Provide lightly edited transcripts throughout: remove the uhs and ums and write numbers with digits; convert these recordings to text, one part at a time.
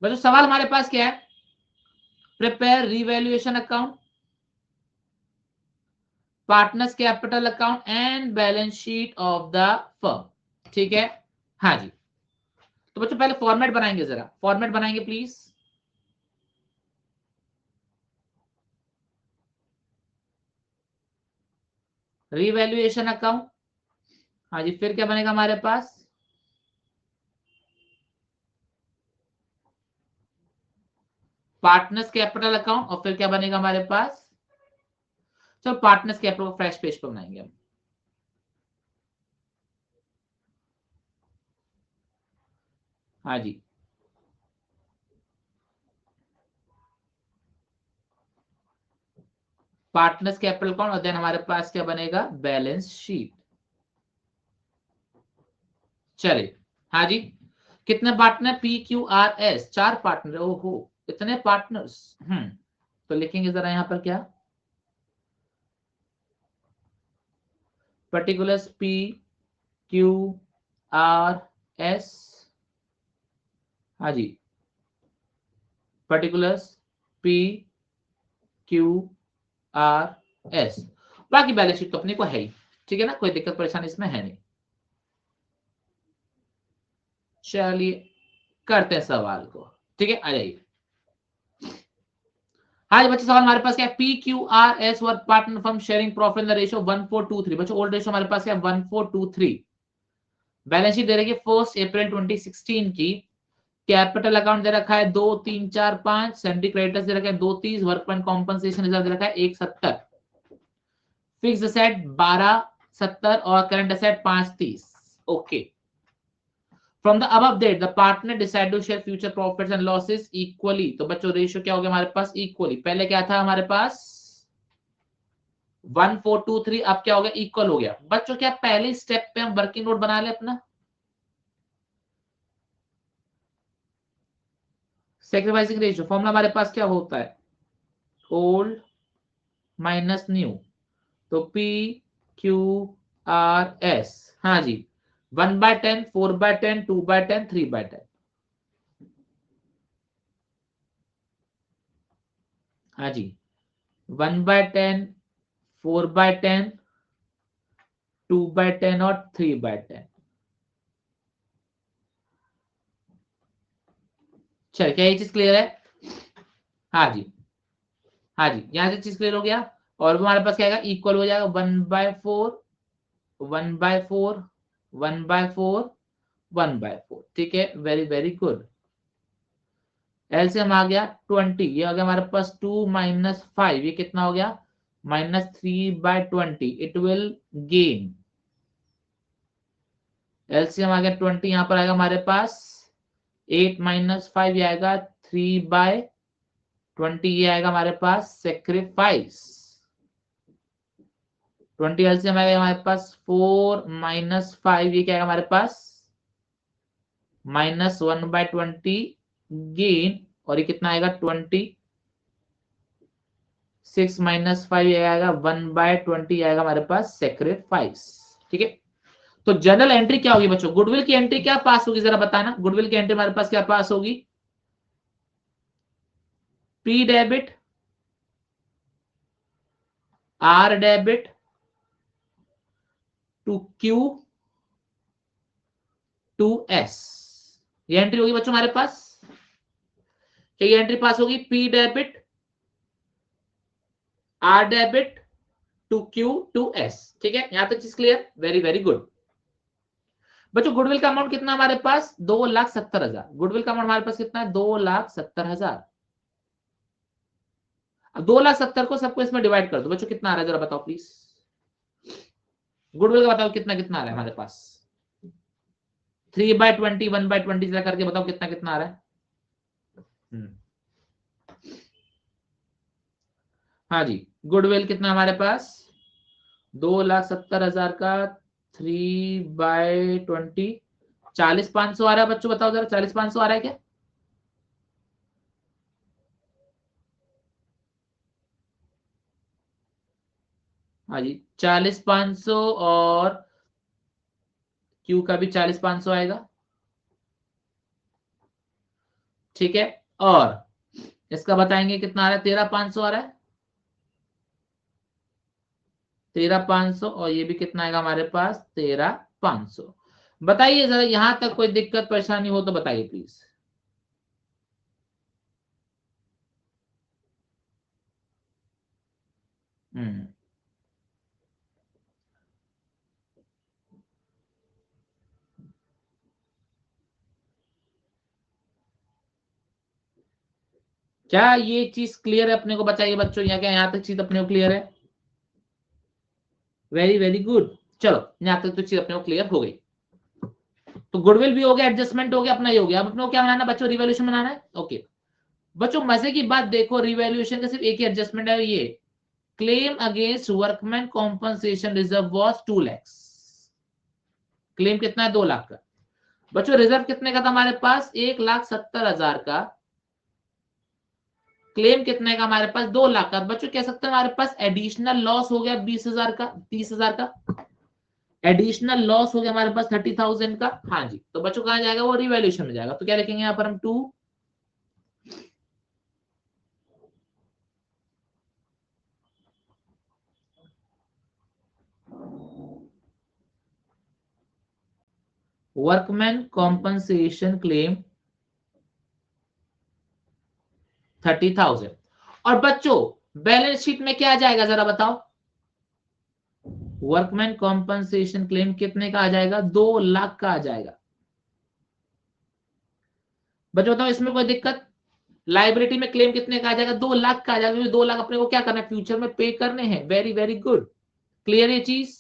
बच्चों सवाल हमारे पास क्या है, prepare revaluation account, partners capital account and balance sheet of the firm. ठीक है, हाँ जी। तो बच्चों पहले फॉर्मेट बनाएंगे, जरा फॉर्मेट बनाएंगे प्लीज। रिवैल्यूएशन अकाउंट, हाँ जी, फिर क्या बनेगा हमारे पास, पार्टनर्स कैपिटल अकाउंट, और फिर क्या बनेगा हमारे पास, चलो पार्टनर्स कैपिटल को फ्रेश पेज पर बनाएंगे हम। हाँ जी, पार्टनर्स कैपिटल अकाउंट, और देन हमारे पास क्या बनेगा, बैलेंस शीट। चले, हाँ जी, कितने पार्टनर, PQRS, 4 पार्टनर, ओहो इतने पार्टनर्स। तो लिखेंगे जरा यहां पर क्या, पर्टिकुलर्स PQRS, हाँ जी, पर्टिकुलर्स PQRS, बाकी बैलेंस शीट तो अपने को है ही, ठीक है ना, कोई दिक्कत परेशानी इसमें है नहीं। चलिए करते हैं सवाल को, ठीक है, आ जाइए। हाँ जी बच्चे, सवाल हमारे पास क्या है, PQRS were partner firm sharing profit in the ratio 1423। बच्चों ओल्ड रेशियो हमारे पास क्या है, 1423। बैलेंस शीट दे रखी है 1 अप्रैल 2016 की। कैपिटल अकाउंट दे रखा है 2 3 4 5, सेंट्री क्रेडिटर्स दे रखा है 230, वर्क पॉइंट कॉम्पनसेशन रिजर्व दे रखा है 170, फिक्स असेट 1270 और current asset 530। Okay, from the above date the partner decide to share future profits and losses equally. तो बच्चों रेशियो क्या हो गया हमारे पास, इक्वली। पहले क्या था हमारे पास 1423, अब क्या हो गया, इक्वल हो गया। बच्चों क्या पहले स्टेप पे हम वर्किंग नोट बना ले अपना, सेक्रीफाइसिंग रेशियो फॉर्मूला हमारे पास क्या होता है, ओल्ड माइनस न्यू, तो PQRS, हाँ जी, 1/10, 4/10, 2/10, 3/10, हाँ जी, 1/10, 4/10, 2/10 और 3/10। चल क्या ये चीज क्लियर है, हाँ जी, हाँ जी, यहां से चीज क्लियर हो गया। और वो हमारे पास क्या आएगा, इक्वल हो जाएगा 1/4, 1/4, 1/4, 1/4। ठीक है, वेरी वेरी गुड। एलसीएम आ गया 20, ये आ गया हमारे पास 2 - 5, ये कितना हो गया, -3/20। इट विल गेन, एलसीएम आ गया 20, यहां पर आएगा हमारे पास 8 - 5, ये आएगा 3/20, ये आएगा हमारे पास सेक्रीफाइस। 20 एलसीएम आएगा हमारे पास 4 - 5, ये क्या आएगा हमारे पास -1/20 गेन, और ये कितना आएगा 20, 6 - 5 ये आएगा 1/20, आएगा हमारे पास सेक्रीफाइस। ठीक है, तो जनरल एंट्री क्या होगी बच्चों, गुडविल की एंट्री क्या पास होगी, जरा बताना, गुडविल की एंट्री हमारे पास क्या पास होगी, P debit, R debit to Q to S, ये एंट्री होगी बच्चों हमारे पास। क्या ये एंट्री पास होगी, P debit, R debit to Q to S। ठीक है, यहां तक चीज क्लियर, वेरी वेरी गुड। बच्चों गुडविल का अमाउंट कितना हमारे पास, 2,70,000। गुडविल का अमाउंट हमारे पास कितना है, 2,70,000। अब 2,70,000 को सबको इसमें डिवाइड कर दो बच्चों, कितना आ रहा है जरा बताओ प्लीज, गुडविल का बताओ कितना कितना आ रहा है हमारे पास, 3/20, 1/20 जरा करके बताओ कितना कितना आ रहा है। हम्म, हाँ जी, गुडविल कितना हमारे पास, 2,70,000 का 3/20, 40,500 आ रहा है बच्चों, बताओ जरा 40,500 आ रहा है क्या, हाँ जी 40,500, और क्यू का भी 40,500 आएगा। ठीक है, और इसका बताएंगे कितना आ रहा है, 13,500 आ रहा है, 13,500, और ये भी कितना आएगा हमारे पास, 13,500। बताइए जरा, यहां तक कोई दिक्कत परेशानी हो तो बताइए प्लीज। हम्म, क्या ये चीज क्लियर है अपने को, बताइए बच्चों, यहाँ क्या यहाँ तक चीज अपने को क्लियर है? Very very good. चलो यहाँ तक तो चीज अपने को क्लियर हो गई। तो गुडविल भी हो गया, एडजस्टमेंट हो गया, अपना ही हो गया। अब अपने को क्या बनाना बच्चों, रिवैल्यूएशन बनाना है। ओके बच्चों, मजे की बात देखो, रिवैल्यूएशन का सिर्फ एक ही एडजस्टमेंट है, ये claim against workman compensation reserve was 2 lakh. Claim कितना है, 2 लाख का। बच्चों रिजर्व कितने का था हमारे पास, 1,70,000 का। क्लेम कितने का हमारे पास, 2 लाख का। बच्चों कह सकते हैं हमारे पास एडिशनल लॉस हो गया 20,000 का, 30,000 का। एडिशनल लॉस हो गया हमारे पास 30,000 का। हाँ जी, तो बच्चों कहां जाएगा, वो रिवैल्यूएशन में जाएगा। तो क्या लिखेंगे यहाँ पर हम, 2 वर्कमैन कॉम्पनसेशन क्लेम 30,000। और बच्चों बैलेंस शीट में क्या आ जाएगा जरा बताओ, वर्कमैन कॉम्पनसेशन क्लेम कितने का आ जाएगा, 2 लाख का आ जाएगा। बच्चों बताओ इसमें कोई दिक्कत? लाइबिलिटी में क्लेम कितने का आ जाएगा, 2 लाख का आ जाएगा, क्योंकि 2 लाख अपने को क्या करना है, फ्यूचर में पे करने हैं। वेरी वेरी गुड, क्लियर ये चीज।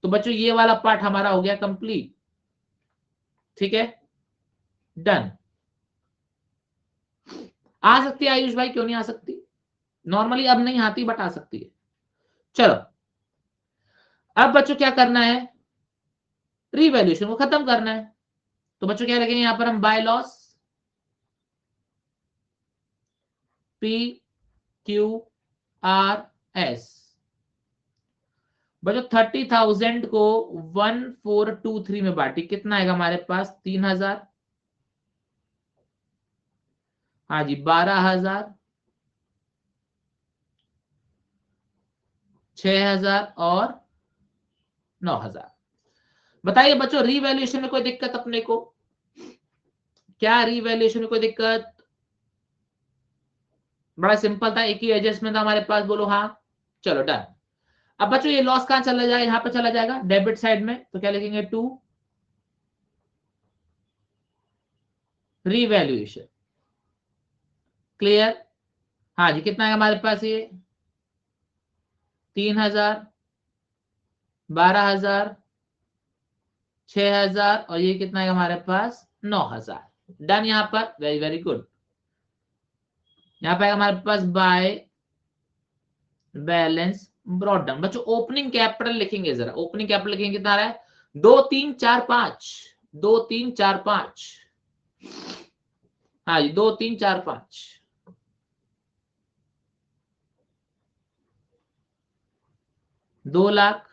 तो बच्चों ये वाला पार्ट हमारा हो गया कंप्लीट। ठीक है, डन। आ सकती है आयुष भाई, क्यों नहीं आ सकती? नॉर्मली अब नहीं आती, बट आ सकती है। चलो अब बच्चों क्या करना है, रिवैल्यूएशन को खत्म करना है। तो बच्चों क्या लिखेंगे यहां पर हम, by loss P Q R S. बच्चों 30,000 को 1423 में बांटी, कितना आएगा हमारे पास, 3,000। हाँ जी, 12,000, 6,000 और 9,000। बताइए बच्चों रीवैल्यूएशन में कोई दिक्कत अपने को, क्या रीवैल्यूएशन में कोई दिक्कत? बड़ा सिंपल था, एक ही एडजस्टमेंट था हमारे पास, बोलो हाँ। चलो डन। अब बच्चों ये लॉस कहां चला जाएगा, यहां पर चला जाएगा डेबिट साइड में। तो क्या लिखेंगे, 2 रीवैल्यूएशन। क्लियर? हाँ जी, कितना है हमारे पास ये, 3,000, 12,000, 6,000, और ये कितना है हमारे पास, 9,000। डन यहां पर, वेरी वेरी गुड। यहां पर हमारे पास बाय बैलेंस ब्रॉट डाउन। बच्चों ओपनिंग कैपिटल लिखेंगे, जरा ओपनिंग कैपिटल लिखेंगे, कितना आ रहा है, 2,3,4,5, 2,3,4,5। हाँ जी, 2,3,4,5। 2 लाख,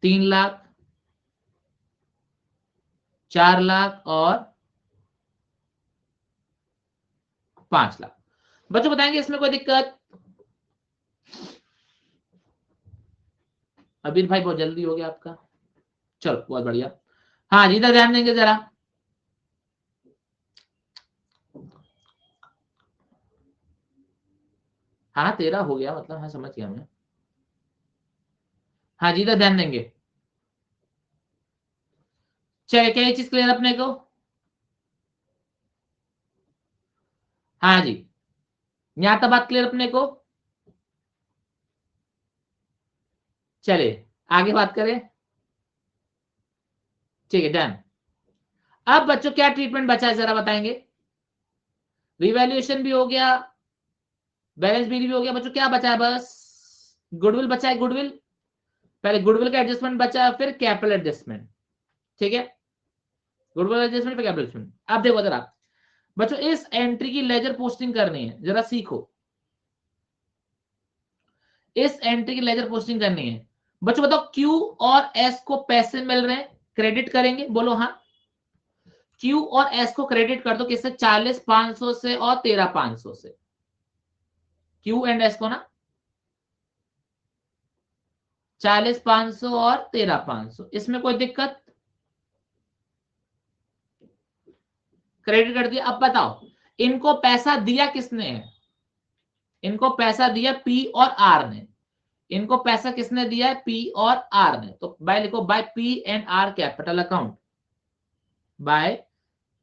3 लाख, 4 लाख और 5 लाख। बच्चों बताएंगे इसमें कोई दिक्कत? अबीर भाई बहुत जल्दी हो गया आपका, चलो बहुत बढ़िया। हाँ जी, इधर ध्यान देंगे जरा। हाँ 13 हो गया, मतलब हाँ समझ गया मैं। हाँ जी, इधर ध्यान देंगे। चलिए, क्या ये चीज क्लियर अपने को? हाँ जी, यहां तक बात क्लियर अपने को? चलिए आगे बात करें। ठीक है डन। अब बच्चों क्या ट्रीटमेंट बचा है जरा बताएंगे। रिवैल्यूएशन भी हो गया, बैलेंस भी हो गया। बच्चों क्या बचा है, बस गुडविल बचा है। गुडविल, पहले गुडविल का एडजस्टमेंट बचा, फिर कैपिटल एडजस्टमेंट। ठीक है, गुडविल एडजस्टमेंट फिर कैपिटल एडजस्टमेंट। अब देखो जरा बच्चों, इस एंट्री की लेजर पोस्टिंग करनी है, जरा सीखो। इस एंट्री की लेजर पोस्टिंग करनी है। बच्चों बताओ, क्यू और एस को पैसे मिल रहे हैं, क्रेडिट करेंगे, बोलो हाँ। Q और S को क्रेडिट कर दो किससे, 40,500 से और 13,500 से, Q एंड S को ना, 40,500 और 13,500, इसमें कोई दिक्कत, क्रेडिट कर दिया। अब बताओ इनको पैसा दिया किसने है, इनको पैसा दिया P और R ने, इनको पैसा किसने दिया है, P और R ने, तो बाय लिखो, by P and R capital account, by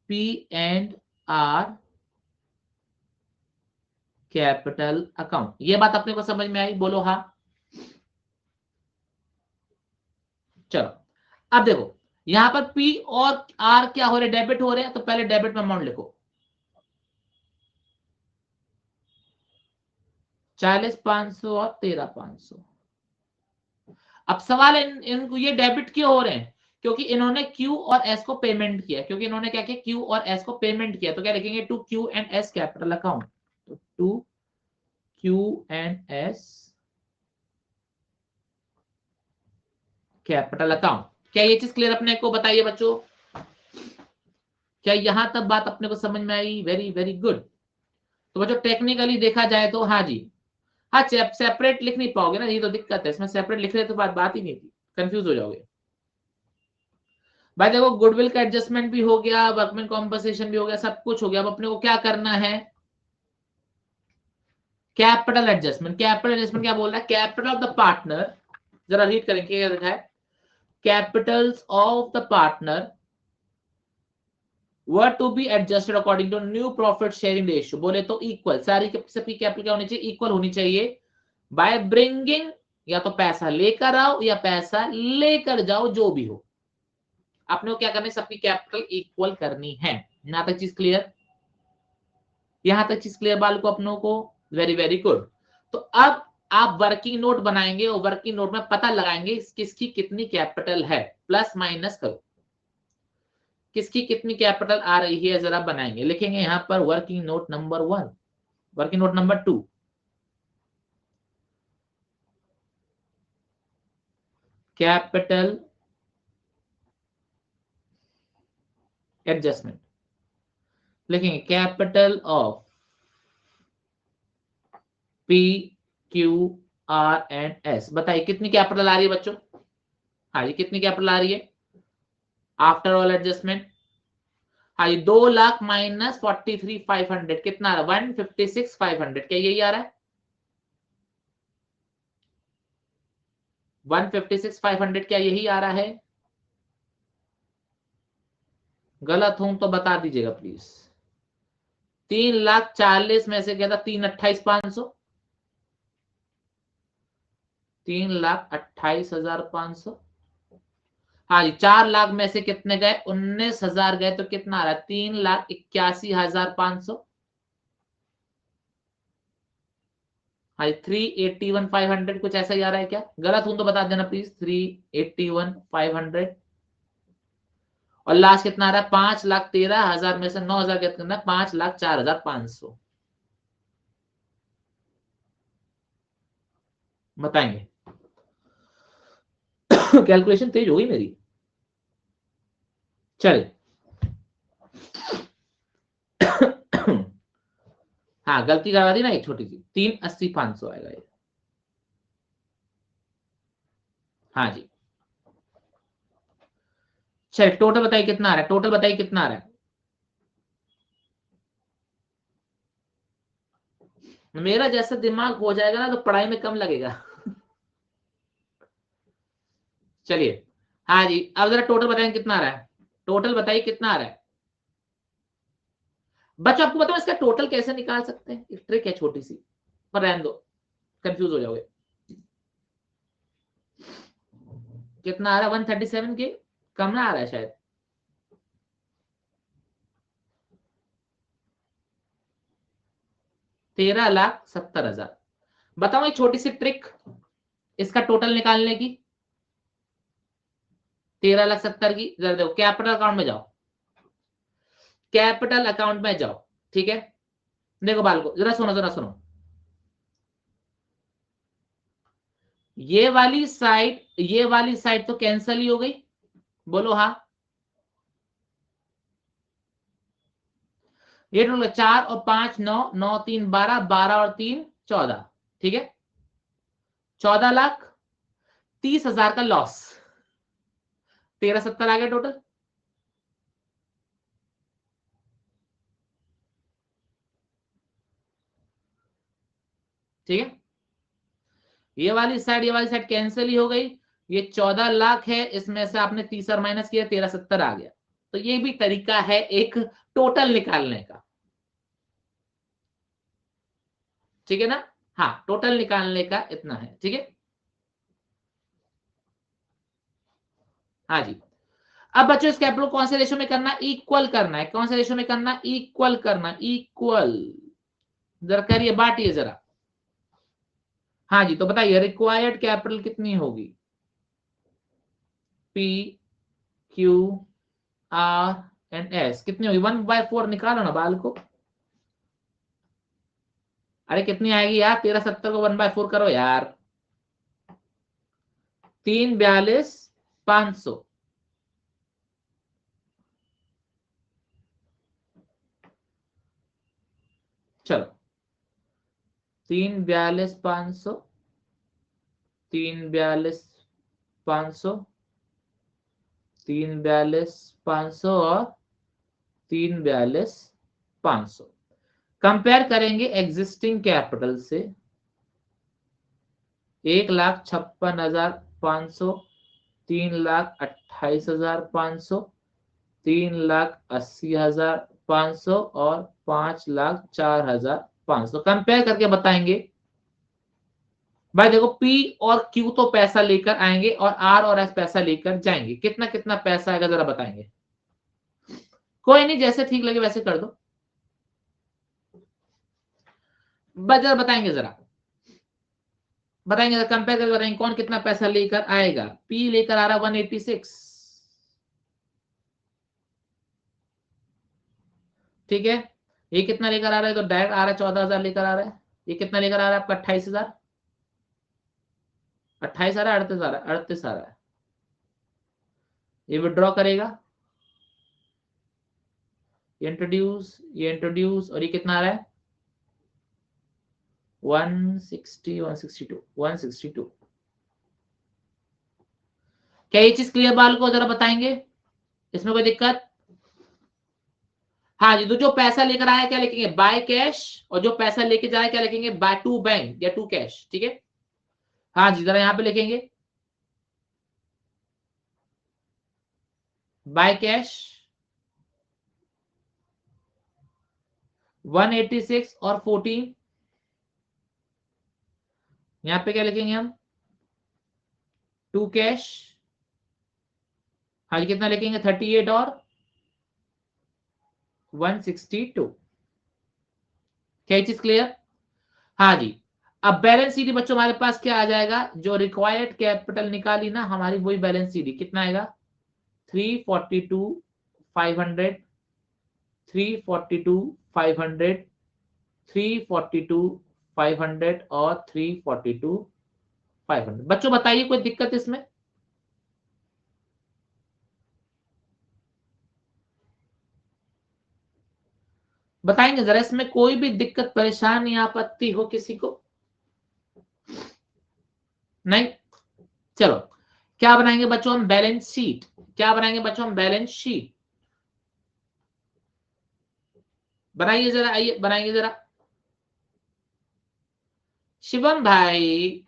P and R capital account. ये बात अपने को समझ में आई, बोलो हाँ। चलो अब देखो यहां पर P और R क्या हो रहे, डेबिट हो रहे हैं, तो पहले डेबिट में अमाउंट लिखो, 40,500 और 13,500। अब सवाल है इनको ये डेबिट क्यों हो रहे हैं, क्योंकि इन्होंने Q और S को पेमेंट किया, क्योंकि इन्होंने क्या किया, Q और S को पेमेंट किया, तो क्या लिखेंगे, to Q and S capital account, तो to Q and S capital account. क्या ये चीज क्लियर अपने को, बताइए बच्चों, क्या यहां तक बात अपने को समझ में आई, वेरी वेरी गुड। तो बच्चों टेक्निकली देखा जाए तो हाँ जी, हाँ सेपरेट लिख नहीं पाओगे ना, ये तो दिक्कत है, इसमें सेपरेट लिख रहे तो बात ही नहीं थी, कंफ्यूज हो जाओगे भाई। देखो गुडविल का एडजस्टमेंट भी हो गया, वर्कमैन कॉम्पनसेशन भी हो गया, सब कुछ हो गया। अब अपने को क्या करना है, कैपिटल एडजस्टमेंट। कैपिटल एडजस्टमेंट क्या बोल रहा है, कैपिटल ऑफ द पार्टनर, जरा रीड करेंगे क्या लिखा है, Capitals of the partner were to be adjusted according to new profit sharing ratio, बोले तो इक्वल, सारी सभी कैपिटल क्या होनी चाहिए, इक्वल होनी चाहिए, बाय ब्रिंगिंग, या तो पैसा लेकर आओ या पैसा लेकर जाओ, जो भी हो, आपने को क्या करना है, सबकी कैपिटल इक्वल करनी है। यहां तक चीज क्लियर, यहां तक चीज क्लियर बाल को अपनों को, वेरी वेरी गुड। तो अब आप वर्किंग नोट बनाएंगे और वर्किंग नोट में पता लगाएंगे किसकी कितनी कैपिटल है, प्लस माइनस करो, किसकी कितनी कैपिटल आ रही है, जरा बनाएंगे, लिखेंगे यहां पर working note number 1, working note number 2, capital adjustment, लिखेंगे capital of P Q R and S। बताइए कितनी कैपिटल आ रही है बच्चों, हाँ जी कितनी कैपिटल आ रही है आफ्टर ऑल एडजस्टमेंट, हाँ जी 2 लाख माइनस 43,500 कितना आ रहा है, 156,500, क्या यही आ रहा है, 156,500 क्या यही आ रहा है, गलत हूं तो बता दीजिएगा प्लीज। 3,40,000 में से क्या था, 3,28,500, 3,28,500, हाँ जी 4 लाख में से कितने गए, 19,000 गए, तो कितना आ रहा है, 3,81,500, हाँ जी 3,81,500 कुछ ऐसा ही आ रहा है क्या, गलत हूं तो बता देना प्लीज, 3,81,500, और लास्ट कितना आ रहा है, 5,13,000 में से 9,000 कितना, 5,04,500, बताएंगे। कैलकुलेशन तेज हो गई मेरी, चलिए हाँ गलती करवा दी ना एक छोटी सी, 3,80,500 आएगा ये, हाँ जी। चलिए टोटल बताइए कितना आ रहा है, टोटल बताइए कितना आ रहा है, मेरा जैसा दिमाग हो जाएगा ना तो पढ़ाई में कम लगेगा। चलिए हाँ जी, अब जरा टोटल बताएं कितना आ रहा है, टोटल बताइए कितना आ रहा है बच्चों। आपको बताओ इसका टोटल कैसे निकाल सकते हैं, एक ट्रिक है छोटी सी, पर रहने दो, कंफ्यूज हो जाओगे। कितना आ रहा है, 137 के कम ना आ रहा है शायद, 13,70,000। बताओ एक छोटी सी ट्रिक इसका टोटल निकालने की, 13,70,000 की, जरा देखो कैपिटल अकाउंट में जाओ, कैपिटल अकाउंट में जाओ, ठीक है, देखो बाल को जरा सुनो, जरा सुनो, ये वाली साइड तो कैंसिल ही हो गई, बोलो हाँ, ये टोटल 4 और 5 9, 9 3 12, 12 और 3 14, ठीक है, 14,30,000 का लॉस, 1370 आ गया टोटल। ठीक है, ये वाली साइड कैंसिल ही हो गई। ये 14 लाख है, इसमें से आपने 30 और माइनस किया, 1370 आ गया। तो ये भी तरीका है एक टोटल निकालने का, ठीक है ना। हाँ, टोटल निकालने का इतना है, ठीक है। हाँ जी। अब बच्चों इस कैपिटल कौन से रेशो में करना, इक्वल करना है। कौन से रेशो में करना, इक्वल करना, इक्वल। जरा करिए, बांटिए जरा। हाँ जी, तो बताइए रिक्वायर्ड कैपिटल कितनी होगी, P Q R and S कितनी होगी, 1/4 निकालो ना बाल को। अरे कितनी आएगी यार, 1370 को 1/4 करो यार, 342,500। चलो 342,500, 342,500, 342,500 और 342,500 कंपेयर करेंगे एग्जिस्टिंग कैपिटल से। 1,56,500, 3,28,500, 3,80,500 और 5,04,500 कंपेयर करके बताएंगे। भाई देखो, P और Q तो पैसा लेकर आएंगे और R और S पैसा लेकर जाएंगे। कितना कितना पैसा आएगा जरा बताएंगे। कोई नहीं, जैसे ठीक लगे वैसे कर दो, जरा बताएंगे, जरा बताएंगे, कंपेयर करके बताएंगे कौन कितना पैसा लेकर आएगा। P लेकर आ रहा 186, ठीक है। ये कितना लेकर आ रहा है, तो डायरेक्ट आ रहा है 14,000 लेकर आ रहा है। ये कितना लेकर आ रहा है आपका 28,000, 28 आ रहा है, 38 आ रहा है, 38 आ रहा है। ये विड्रॉ करेगा, ये इंट्रोड्यूस और ये कितना आ रहा है 160, 162, 162। क्या ये चीज क्लियर बाल को जरा बताएंगे, इसमें कोई दिक्कत। हाँ जी, तो जो पैसा लेकर आया क्या लिखेंगे, बाय कैश, और जो पैसा लेके जा रहा है क्या लिखेंगे, बाय टू बैंक या टू कैश, ठीक है। हाँ जी, जरा यहां पे लिखेंगे बाय कैश 186 और 14, यहां पे क्या लिखेंगे हम, टू कैश। हाँ जी, कितना लिखेंगे 38 और 162। क्या ये चीज क्लियर। हाँ जी। अब बैलेंस शीट बच्चों हमारे पास क्या आ जाएगा, जो रिक्वायर्ड कैपिटल निकाली ना हमारी, वही बैलेंस शीट कितना आएगा 342,500, 342,500, 342,500 और 342,500। बच्चों बताइए कोई दिक्कत इसमें। बताएंगे जरा, इसमें कोई भी दिक्कत परेशानी आपत्ति हो किसी को, नहीं। चलो क्या बनाएंगे बच्चों हम, बैलेंस शीट। क्या बनाएंगे बच्चों हम, बैलेंस शीट बनाइए जरा, आइए बनाइए जरा। शिवम भाई,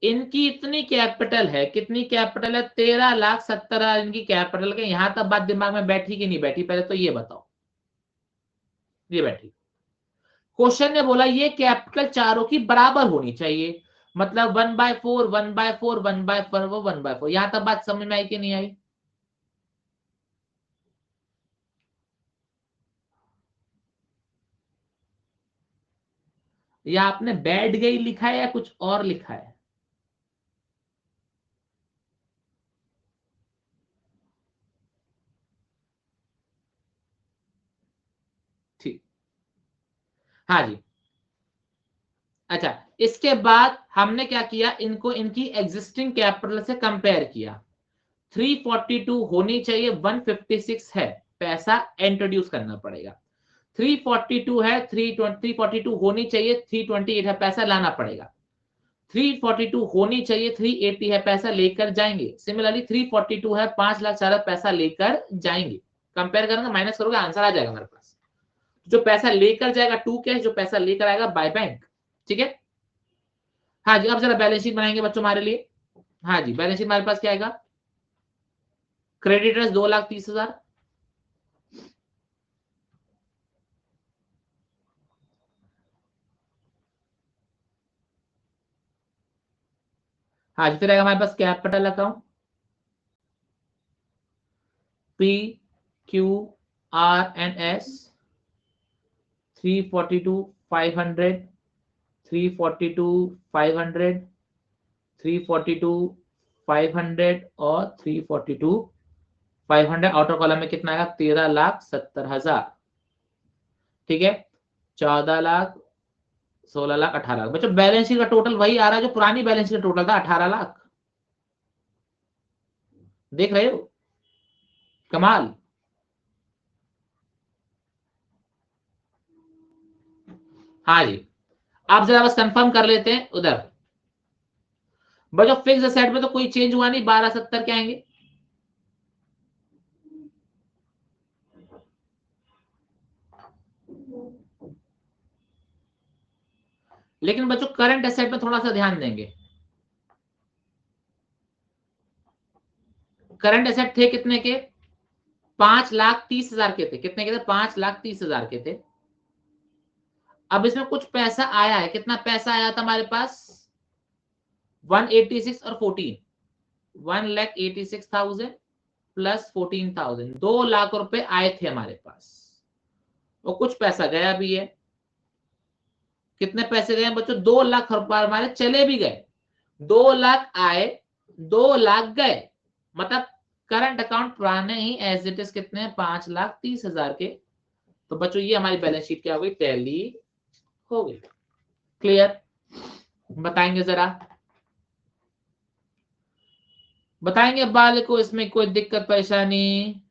इनकी इतनी कैपिटल है, कितनी कैपिटल है, 13,70,000 इनकी कैपिटल के। यहां तक बात दिमाग में बैठी कि नहीं बैठी, पहले तो ये बताओ। ये बैठी। क्वेश्चन ने बोला ये कैपिटल चारों की बराबर होनी चाहिए, मतलब 1/4, 1/4, 1/4, 1/4। यहां तक बात समझ में आई कि नहीं आई। या आपने बैठ गई लिखा है या कुछ और लिखा है। ठीक, हाँ जी। अच्छा, इसके बाद हमने क्या किया, इनको इनकी एग्जिस्टिंग कैपिटल से कंपेयर किया। 342 होनी चाहिए, 156 है, पैसा इंट्रोड्यूस करना पड़ेगा। 342 है, 342 होनी चाहिए, 328 है, पैसा लाना पड़ेगा। 342 होनी चाहिए, 380 है, पैसा लेकर जाएंगे। सिमिलरली 342 है, 5 लाख सारा पैसा लेकर जाएंगे। कंपेयर करेंगे, माइनस करोगे, आंसर आ जाएगा हमारे पास। जो पैसा लेकर जाएगा 2 कैश, जो पैसा लेकर आएगा बाय बैंक। ठीक है, हाँ जी। अब जरा बैलेंस शीट बनाएंगे बच्चों हमारे लिए। हाँ जी, बैलेंस शीट हमारे पास क्या आएगा? क्रेडिटर्स 2,30,000, हाँ जी। फिर आएगा हमारे पास capital account, P Q R and S, 342,500, 342,500, 342,500 और 342,500। आउटर कॉलम में कितना आएगा? 13,70,000। ठीक है, 14 लाख, 16 लाख, 18 लाख। बच्चों बैलेंस शीट का टोटल वही आ रहा है जो पुरानी बैलेंस शीट का टोटल था, 18 लाख। देख रहे हो कमाल। हाँ जी, आप जरा बस कंफर्म कर लेते हैं उधर। बच्चों फिक्स असेट में तो कोई चेंज हुआ नहीं, 1270 के आएंगे। लेकिन बच्चों करंट एसेट में थोड़ा सा ध्यान देंगे। करंट एसेट थे कितने के? 5,30,000 के थे। कितने के थे? 5,30,000 के थे। अब इसमें कुछ पैसा आया है। कितना पैसा आया था हमारे पास? 186 और 14, 1,86,000 प्लस 14,000, 2 लाख रुपए आए थे हमारे पास, और कुछ पैसा गया भी है। कितने पैसे गए बच्चों? 2 लाख रुपए हमारे चले भी गए। 2 लाख आए, 2 लाख गए, मतलब करंट अकाउंट पुराने ही एज इट इज कितने? 5,30,000 के। तो बच्चों ये हमारी बैलेंस शीट क्या हो गई? टैली हो गई। क्लियर? बताएंगे जरा, बताएंगे बाल को, इसमें कोई दिक्कत परेशानी?